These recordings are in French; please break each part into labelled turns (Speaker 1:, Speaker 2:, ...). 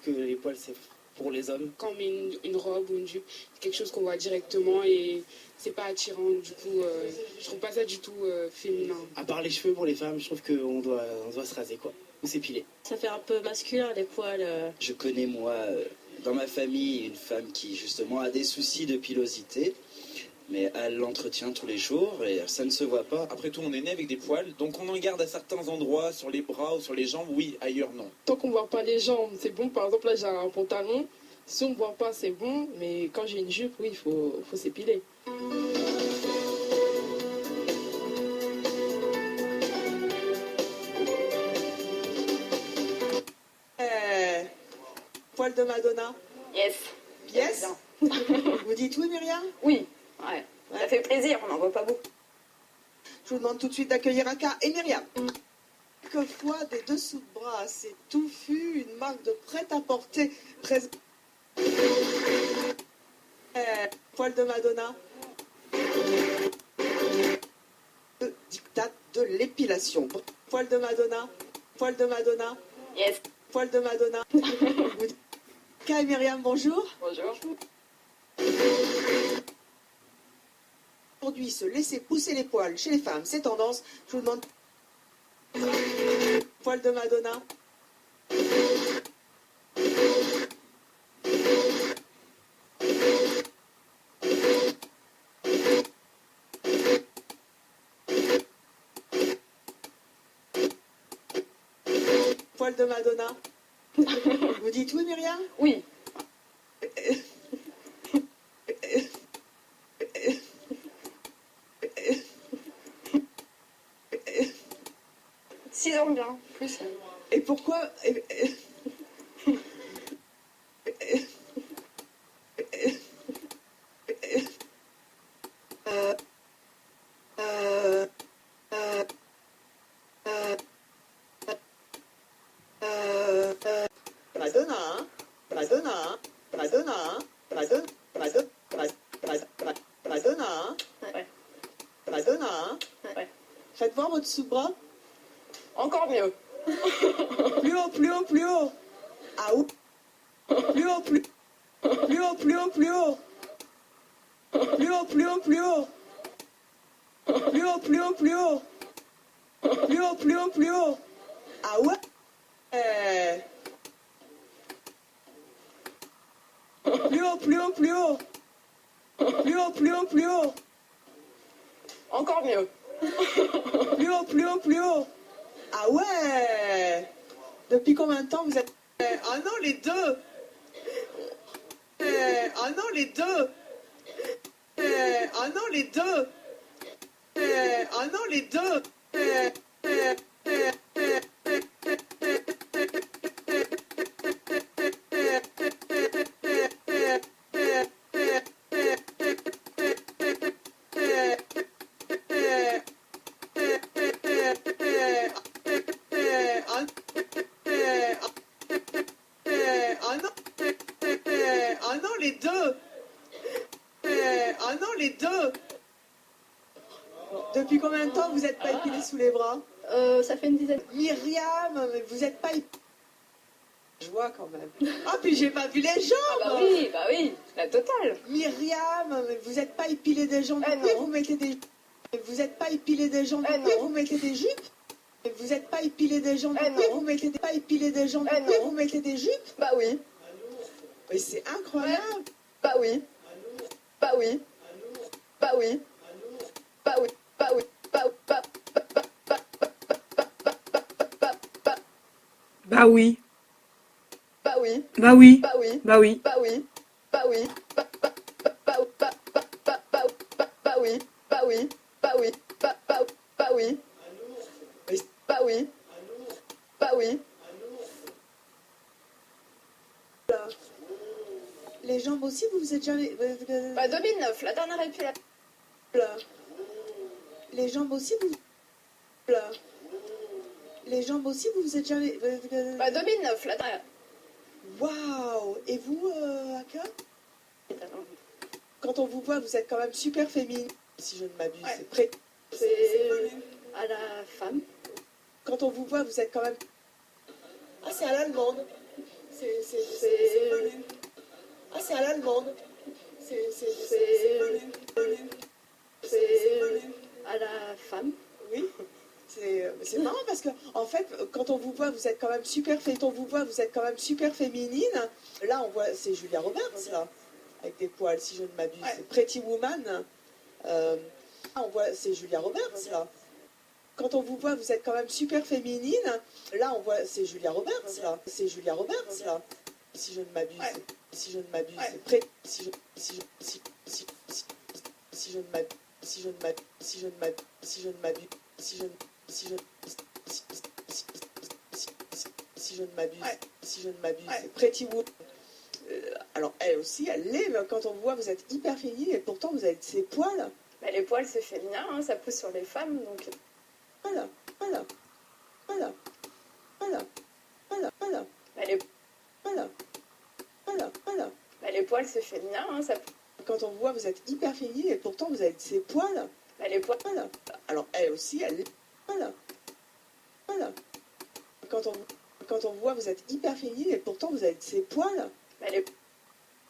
Speaker 1: que les poils, c'est pour les hommes.
Speaker 2: Quand on met une robe ou une jupe, c'est quelque chose qu'on voit directement et c'est pas attirant. Du coup, je trouve pas ça du tout féminin.
Speaker 1: À part les cheveux pour les femmes, je trouve qu'on doit se raser, quoi. Ou s'épiler.
Speaker 3: Ça fait un peu masculin, les poils.
Speaker 4: Je connais, moi, dans ma famille, une femme qui, justement, a des soucis de pilosité. Mais elle l'entretient tous les jours et ça ne se voit pas.
Speaker 5: Après tout, on est né avec des poils, donc on en garde à certains endroits, sur les bras ou sur les jambes, oui, ailleurs non.
Speaker 6: Tant qu'on ne voit pas les jambes, c'est bon. Par exemple, là j'ai un pantalon, si on ne voit pas, c'est bon, mais quand j'ai une jupe, oui, il faut s'épiler.
Speaker 7: Poil de Madonna.
Speaker 8: Yes.
Speaker 7: Yes. Vous dites oui, Myriam?
Speaker 8: Oui, ouais. Ça fait plaisir, on n'en voit pas beaucoup.
Speaker 7: Je vous demande tout de suite d'accueillir Aka et Myriam. Quelquefois, des dessous de bras assez touffus, une marque de prêt-à-porter poil de Madonna. Le diktat de l'épilation. Poil de Madonna. Poil de Madonna.
Speaker 8: Yes.
Speaker 7: Poil de Madonna. Aka et Myriam, bonjour.
Speaker 8: Bonjour.
Speaker 7: Aujourd'hui, se laisser pousser les poils chez les femmes, c'est tendance. Je vous demande... Poil de Madonna. Poil de Madonna. Vous dites oui, Myriam?
Speaker 8: Oui. 6 ans bien, plus.
Speaker 7: Et pourquoi... Madonna, hein? Madonna, hein? Madonna, hein? Madonna, hein?
Speaker 8: Ouais.
Speaker 7: Madonna, hein?
Speaker 8: Ouais.
Speaker 7: Faites voir votre sous-bras.
Speaker 8: Encore mieux.
Speaker 7: Plus haut, plus haut, plus haut. Ah où? Plus haut, plus haut, plus haut, plus haut. Plus haut, plus haut, plus haut. Plus haut, plus haut, plus haut. Plus haut, plus haut, plus haut. Ah ouais? Plus haut, plus haut, plus haut. Plus haut, plus haut, plus haut.
Speaker 8: Encore mieux.
Speaker 7: Plus haut, plus haut, plus haut. Ah ouais! Depuis combien de temps vous êtes... Ah non, les deux! Ah non, les deux! Ah non, les deux! Ah non, les deux! Ah non, les deux! Ah non, les deux! Depuis combien de temps vous n'êtes pas épilé sous les bras?
Speaker 3: Ça fait une dizaine.
Speaker 7: Myriam, mais vous n'êtes pas épilé. Je vois quand même. Ah, puis j'ai pas vu les jambes!
Speaker 8: Bah oui, la totale.
Speaker 7: Myriam, mais vous n'êtes pas épilé des jambes
Speaker 8: Ah
Speaker 7: non plus,
Speaker 8: non.
Speaker 7: vous mettez des... Vous n'êtes pas épilé des jambes
Speaker 8: Ah
Speaker 7: non plus,
Speaker 8: non.
Speaker 7: vous mettez des jupes? Vous n'êtes pas épilé des jambes
Speaker 8: Ah
Speaker 7: non plus,
Speaker 8: non.
Speaker 7: vous mettez des... pas épilé des jambes
Speaker 8: Ah
Speaker 7: non plus,
Speaker 8: non.
Speaker 7: vous mettez des jupes?
Speaker 8: Bah oui.
Speaker 7: Mais c'est incroyable!
Speaker 8: Bah oui. Bah oui. Bah oui. Bah oui. Bah oui. Bah oui.
Speaker 9: Bah oui.
Speaker 8: Bah oui.
Speaker 9: Bah oui.
Speaker 8: Bah oui.
Speaker 9: Bah oui.
Speaker 8: Bah oui. Bah oui. Bah oui. Bah oui. Bah oui. Bah oui. Bah oui. Bah oui.
Speaker 7: Les jambes aussi, vous vous êtes jamais...
Speaker 8: Bah 2009, la dernière épilation.
Speaker 7: Les jambes aussi, vous... Les jambes aussi, vous vous êtes jamais...
Speaker 8: Bah 2009, la dernière.
Speaker 7: Waouh! Et vous, Aka? Quand on vous voit, vous êtes quand même super féminine, si je ne m'abuse.
Speaker 8: Ouais.
Speaker 7: C'est prêt.
Speaker 3: C'est à la femme.
Speaker 7: Quand on vous voit, vous êtes quand même... Ah, c'est à l'allemande. C'est c'est à l'allemande.
Speaker 3: C'est à la femme.
Speaker 7: Oui. C'est marrant parce que en fait, quand on vous voit, vous êtes quand même super féminine. Là, on voit, c'est Julia Roberts là, avec des poils, si je ne m'abuse.
Speaker 3: Ouais.
Speaker 7: C'est Pretty Woman. Là, on voit, c'est Julia Roberts là. Quand on vous voit, vous êtes quand même super féminine. Là, on voit, c'est Julia Roberts là. C'est Julia Roberts là. Si je ne m'abuse.
Speaker 3: Ouais.
Speaker 7: Si je ne m'abuse.
Speaker 3: Ouais.
Speaker 7: C'est Pretty. Si je ne m'abuse. Si je ne m'abuse. Si je ne m'abuse. Si je ne m'abuse. Si je ne m'abuse,
Speaker 3: Ouais.
Speaker 7: si je ne m'abuse,
Speaker 3: Ouais.
Speaker 7: c'est Pretty Woman. Alors elle aussi, elle l'est, mais quand on vous voit, vous êtes hyper féminine et pourtant vous avez ces poils.
Speaker 8: Bah, les poils, c'est féminin, hein, ça pousse sur les femmes, donc...
Speaker 7: Voilà, voilà, voilà, voilà, voilà, voilà,
Speaker 8: Bah, les...
Speaker 7: voilà, voilà, voilà.
Speaker 8: bah, les poils, c'est féminin, hein, ça...
Speaker 7: Quand on vous voit, vous êtes hyper féminine et pourtant vous avez ces poils.
Speaker 8: Bah, les poils...
Speaker 7: Voilà. Alors elle aussi, elle l'est. Voilà, voilà. Quand on vous voit, vous êtes hyper féminine et pourtant vous avez ces poils.
Speaker 8: Bah, les...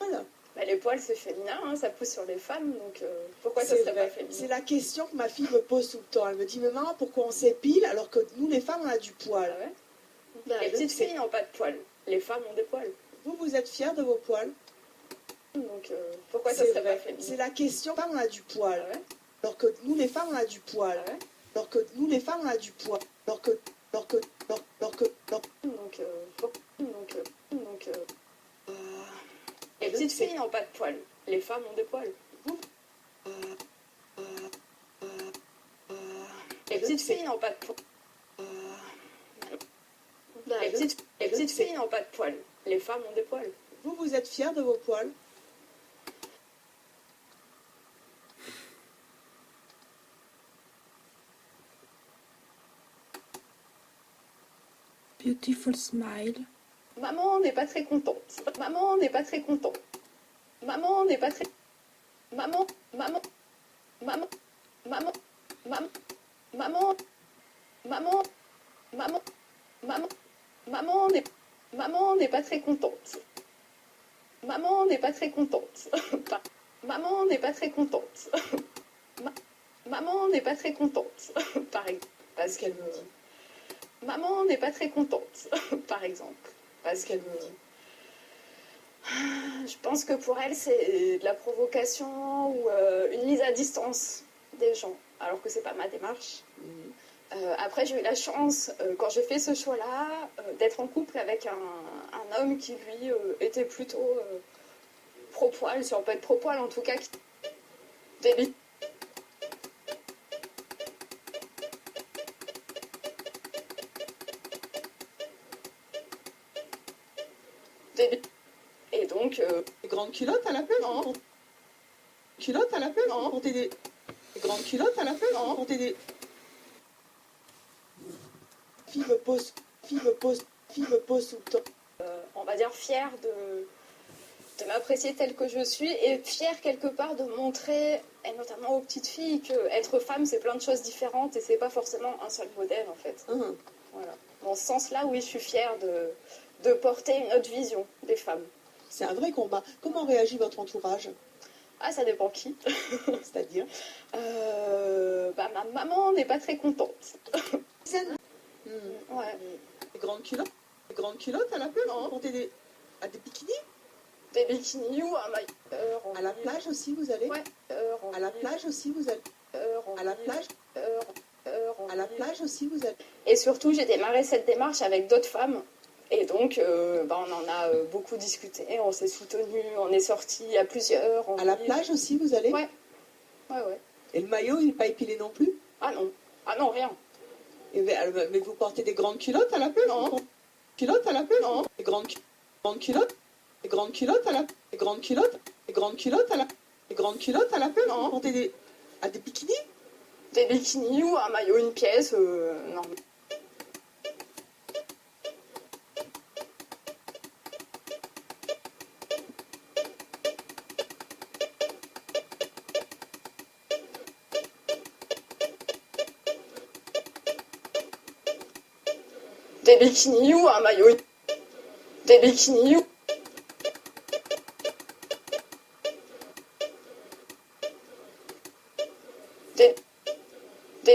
Speaker 7: Voilà.
Speaker 8: bah, les poils, c'est féminin, hein, ça pousse sur les femmes, donc pourquoi ça
Speaker 7: C'est
Speaker 8: serait
Speaker 7: vrai.
Speaker 8: pas féminin?
Speaker 7: C'est la question que ma fille me pose tout le temps. Elle me dit, mais maman, pourquoi on s'épile alors que nous, les femmes, on a du
Speaker 8: Ah
Speaker 7: poil?
Speaker 8: ouais.
Speaker 3: Bah,
Speaker 8: Les petites filles n'ont pas de poils, les femmes ont des poils.
Speaker 7: Vous, vous êtes fiers de vos poils?
Speaker 8: Donc pourquoi ça
Speaker 7: C'est
Speaker 8: serait pas
Speaker 7: vrai.
Speaker 8: féminin?
Speaker 7: C'est la question. Les femmes, on a du poil.
Speaker 8: Ah ouais.
Speaker 7: Alors que nous, les femmes, on a du poil.
Speaker 8: Ah ouais.
Speaker 7: Alors que nous, les femmes, on a du poil. Alors que...
Speaker 8: Les petites filles n'ont pas de poils, les femmes ont des poils. Les petites filles n'ont pas de poils.
Speaker 3: bah,
Speaker 8: Les petites filles n'ont pas de poils, les femmes ont des poils.
Speaker 7: Vous, vous êtes fiers de vos poils?
Speaker 10: Beautiful smile.
Speaker 8: Maman n'est pas très contente. Maman n'est pas très contente. Maman n'est pas très... Maman, maman, maman, maman, maman, maman, maman, maman, maman, maman n'est pas très contente. Maman n'est pas très contente. Maman n'est pas très contente. Maman n'est pas très contente. Par exemple, parce qu'elle me dit. Maman n'est pas très contente, par exemple, parce qu'elle me dit. Je pense que pour elle, c'est de la provocation ou une mise à distance des gens, alors que c'est pas ma démarche. Après, j'ai eu la chance, quand j'ai fait ce choix-là, d'être en couple avec un homme qui, lui, était plutôt pro-poil, si on peut être pro-poil, en tout cas, qui... Et donc...
Speaker 7: Des grandes culottes à la place?
Speaker 8: Non.
Speaker 7: Culottes à la place?
Speaker 8: Non.
Speaker 7: Vous portez des grandes culottes à la place?
Speaker 8: Non.
Speaker 7: Vous portez des... Fille me pose tout le temps.
Speaker 8: on va dire fière de m'apprécier telle que je suis et fière quelque part de montrer, et notamment aux petites filles, que être femme c'est plein de choses différentes et c'est pas forcément un seul modèle en fait. Voilà. Dans ce sens-là, oui, je suis fière de porter une autre vision des femmes.
Speaker 7: C'est un vrai combat. Comment réagit votre entourage?
Speaker 8: Ah, ça dépend qui.
Speaker 7: C'est-à-dire
Speaker 8: ma maman n'est pas très contente. Ouais.
Speaker 7: Des grandes culottes à la place? Vous portez des bikinis?
Speaker 8: Des bikinis ou un maillot.
Speaker 7: À la plage aussi, vous allez?
Speaker 8: Ouais.
Speaker 7: À la plage aussi, vous allez? À la plage? À la plage aussi, vous allez?
Speaker 8: Et surtout, j'ai démarré cette démarche avec d'autres femmes. Et donc, on en a beaucoup discuté, on s'est soutenus, on est sortis à plusieurs.
Speaker 7: À la plage aussi, vous allez?
Speaker 8: Ouais. Ouais.
Speaker 7: Et le maillot, il n'est pas épilé non plus?
Speaker 8: Ah non, rien.
Speaker 7: Mais vous portez des grandes culottes à la place?
Speaker 8: Non.
Speaker 7: Culottes à la place?
Speaker 8: Non.
Speaker 7: Des grandes culottes? Des grandes culottes à la place? Des grandes culottes? Des grandes culottes à la place? Des grandes culottes à la place?
Speaker 8: Non.
Speaker 7: Vous portez des bikinis?
Speaker 8: Des bikinis ou un maillot, une pièce, non. Des bikinis ou un maillot. Des bikinis ou...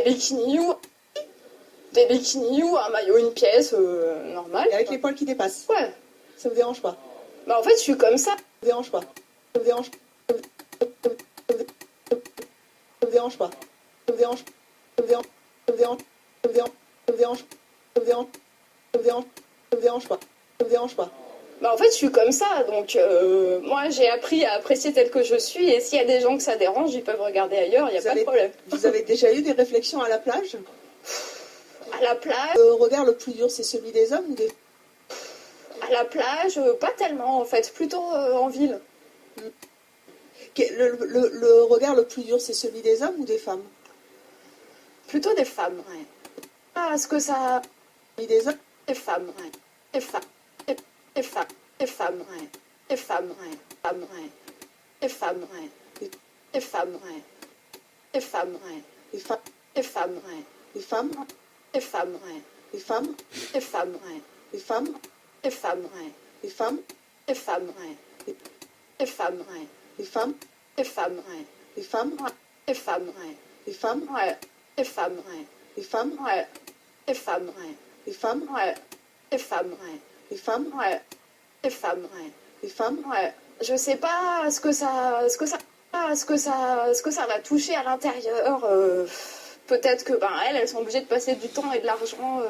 Speaker 8: bikinis ou un maillot, une pièce normale.
Speaker 7: Et avec les poils qui dépassent.
Speaker 8: Ouais.
Speaker 7: Ça vous dérange pas?
Speaker 8: Bah en fait, je suis comme ça.
Speaker 7: Ça vous dérange pas? Ça vous dérange pas? Ça vous dérange pas? Ça vous dérange? Ça vous dérange? Ça vous dérange? Ça vous dérange? Ça vous dérange? Ça vous dérange? Ça vous dérange? Ça vous dérange pas? Ça vous dérange pas?
Speaker 8: Bah en fait, je suis comme ça. Donc moi, j'ai appris à apprécier tel que je suis. Et s'il y a des gens que ça dérange, ils peuvent regarder ailleurs. Il n'y a pas de problème.
Speaker 7: Vous avez déjà eu des réflexions à la plage?
Speaker 8: À la plage,
Speaker 7: Le regard le plus dur, c'est celui des hommes ou des...
Speaker 8: à la plage, pas tellement en fait. Plutôt en ville.
Speaker 7: Le regard le plus dur, c'est celui des hommes ou des femmes?
Speaker 8: Plutôt des femmes, ouais. Ah, est-ce que ça...
Speaker 7: Celui des hommes?
Speaker 8: Des femmes, ouais. Des femmes. Des femmes. Des femmes, ouais. Des femmes, ouais. Femmes, ouais. Des femmes, ouais. Des femmes, ouais. Des femmes, ouais.
Speaker 7: Les femmes?
Speaker 8: Des femmes, ouais.
Speaker 7: Les femmes?
Speaker 8: Des femmes, ouais.
Speaker 7: Les femmes?
Speaker 8: Des femmes, ouais.
Speaker 7: Les femmes?
Speaker 8: Des femmes, ouais.
Speaker 7: Les femmes?
Speaker 8: Des femmes, ouais. Des femmes, ouais.
Speaker 7: Les femmes?
Speaker 8: Des femmes, ouais.
Speaker 7: Les femmes?
Speaker 8: Des femmes, ouais.
Speaker 7: Les femmes?
Speaker 8: Ouais. Des femmes, ouais.
Speaker 7: Les femmes?
Speaker 8: Ouais. Des femmes, ouais.
Speaker 7: Les femmes?
Speaker 8: Ouais. Des femmes, ouais.
Speaker 7: Les femmes?
Speaker 8: Ouais. Des femmes, ouais.
Speaker 7: Les femmes?
Speaker 8: Ouais. Je sais pas ce que ça va toucher à l'intérieur. Peut-être que elles sont obligées de passer du temps et de l'argent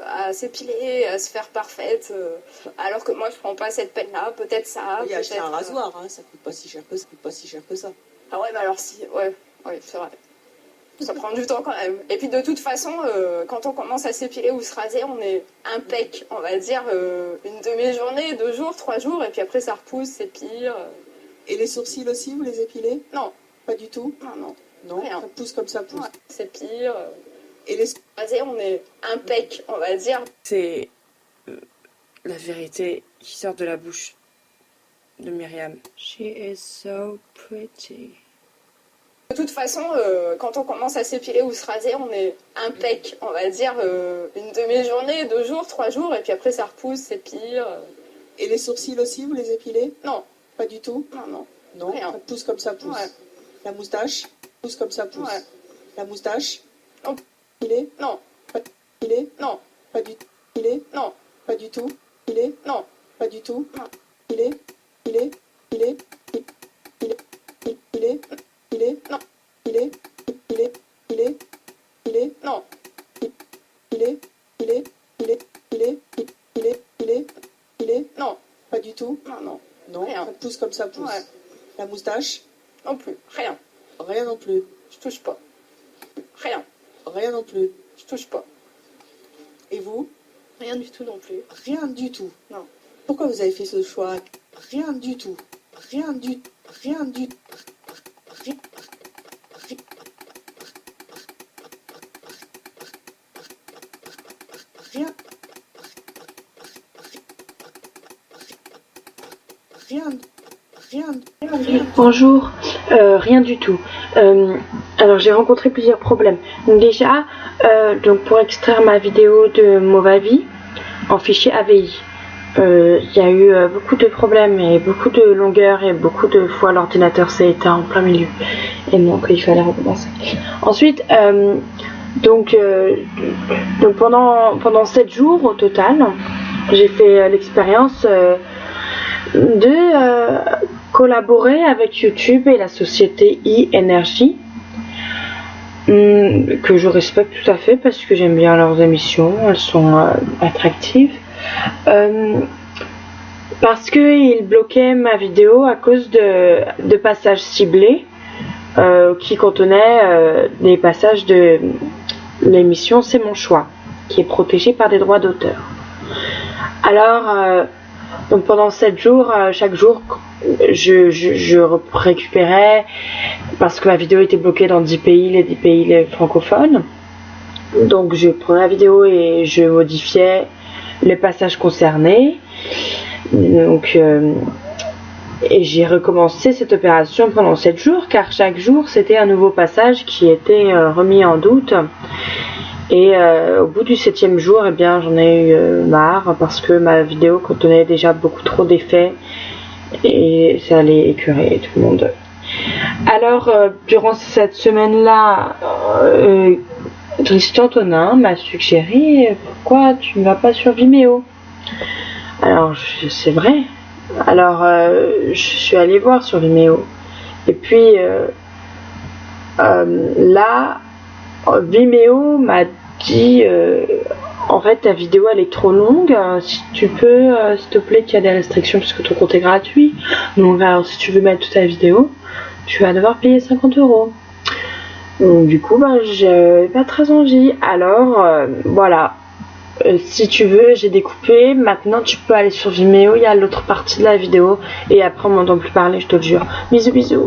Speaker 8: à s'épiler, à se faire parfaite. Alors que moi, je prends pas cette peine-là. Peut-être ça.
Speaker 7: Il y a acheté
Speaker 8: peut-être,
Speaker 7: un rasoir, hein, ça coûte pas si cher que ça. Ça coûte pas si cher que ça.
Speaker 8: Ah ouais, mais alors si, ouais, c'est vrai. Ça prend du temps quand même. Et puis de toute façon, quand on commence à s'épiler ou se raser, on est impec, on va dire une demi-journée, 2 jours, 3 jours, et puis après ça repousse, c'est pire.
Speaker 7: Et les sourcils aussi, vous les épilez?
Speaker 8: Non.
Speaker 7: Pas du tout?
Speaker 8: Non.
Speaker 7: Non,
Speaker 8: Rien.
Speaker 7: ça pousse comme ça pousse.
Speaker 8: Ouais, c'est pire.
Speaker 7: Et les...
Speaker 8: Rasé, on est impec, on va dire.
Speaker 10: C'est la vérité qui sort de la bouche de Myriam. She is so pretty.
Speaker 8: De toute façon, quand on commence à s'épiler ou se raser, on est impec, on va dire une demi-journée, 2 jours, 3 jours, et puis après ça repousse, c'est pire.
Speaker 7: Et les sourcils aussi, vous les épilez?
Speaker 8: Non.
Speaker 7: Pas du tout?
Speaker 8: Non.
Speaker 7: Non,
Speaker 8: Rien.
Speaker 7: ça pousse comme ça pousse.
Speaker 8: Ouais.
Speaker 7: La moustache pousse comme ça pousse.
Speaker 8: Ouais.
Speaker 7: La moustache?
Speaker 8: Non.
Speaker 7: Épilée?
Speaker 8: Non.
Speaker 7: Pas épilée?
Speaker 8: Non.
Speaker 7: Pas du tout? Épilée?
Speaker 8: Non.
Speaker 7: Pas du tout? Épilée?
Speaker 8: Non.
Speaker 7: Pas du tout?
Speaker 8: Non.
Speaker 7: Épilée? Épilée? Épilée? Épilée? Épilée?
Speaker 8: Non.
Speaker 7: Épilée? Épilée? Épilée? Épilée?
Speaker 8: Non.
Speaker 7: Épilée? Épilée? Épilée? Épilée? Épilée?
Speaker 8: Non.
Speaker 7: Pas du tout?
Speaker 8: Non.
Speaker 7: Non,
Speaker 8: Rien.
Speaker 7: ça pousse comme ça pousse.
Speaker 8: Ouais.
Speaker 7: La moustache?
Speaker 8: Non plus. Rien.
Speaker 7: Rien non plus.
Speaker 8: Je touche pas. Rien.
Speaker 7: Rien non plus.
Speaker 8: Je touche pas.
Speaker 7: Et vous?
Speaker 3: Rien du tout non plus.
Speaker 7: Rien du tout.
Speaker 8: Non.
Speaker 7: Pourquoi vous avez fait ce choix? Rien du tout. Rien du... Rien du... Rien... Rien...
Speaker 11: Bonjour, rien du tout. Alors j'ai rencontré plusieurs problèmes. Donc déjà, pour extraire ma vidéo de Movavi en fichier AVI, il y a eu beaucoup de problèmes et beaucoup de longueurs et beaucoup de fois l'ordinateur s'est éteint en plein milieu. Et donc il fallait recommencer. Ensuite, pendant 7 jours au total, j'ai fait l'expérience de collaborer avec YouTube et la société e-Energy, que je respecte tout à fait parce que j'aime bien leurs émissions, elles sont attractives, parce qu'ils bloquaient ma vidéo à cause de passages ciblés qui contenaient des passages de l'émission C'est mon choix, qui est protégée par des droits d'auteur. Alors donc pendant 7 jours, chaque jour, je récupérais, parce que ma vidéo était bloquée dans 10 pays, les 10 pays francophones. Donc je prenais la vidéo et je modifiais les passages concernés. Donc, et j'ai recommencé cette opération pendant 7 jours, car chaque jour c'était un nouveau passage qui était remis en doute. Et au bout du 7e jour, j'en ai eu marre parce que ma vidéo contenait déjà beaucoup trop d'effets et ça allait écœurer tout le monde. Alors, durant cette semaine-là, Tristan Antonin m'a suggéré pourquoi tu ne vas pas sur Vimeo. Alors, c'est vrai. Alors, je suis allée voir sur Vimeo. Et puis, là, Vimeo m'a dit en fait ta vidéo elle est trop longue, si tu peux s'il te plaît, qu'il y a des restrictions puisque ton compte est gratuit, donc alors si tu veux mettre toute ta vidéo tu vas devoir payer 50 €. Donc du coup j'ai pas très envie, alors voilà, si tu veux j'ai découpé, maintenant tu peux aller sur Vimeo, il y a l'autre partie de la vidéo et après on m'entend plus parler, je te le jure. Bisous bisous.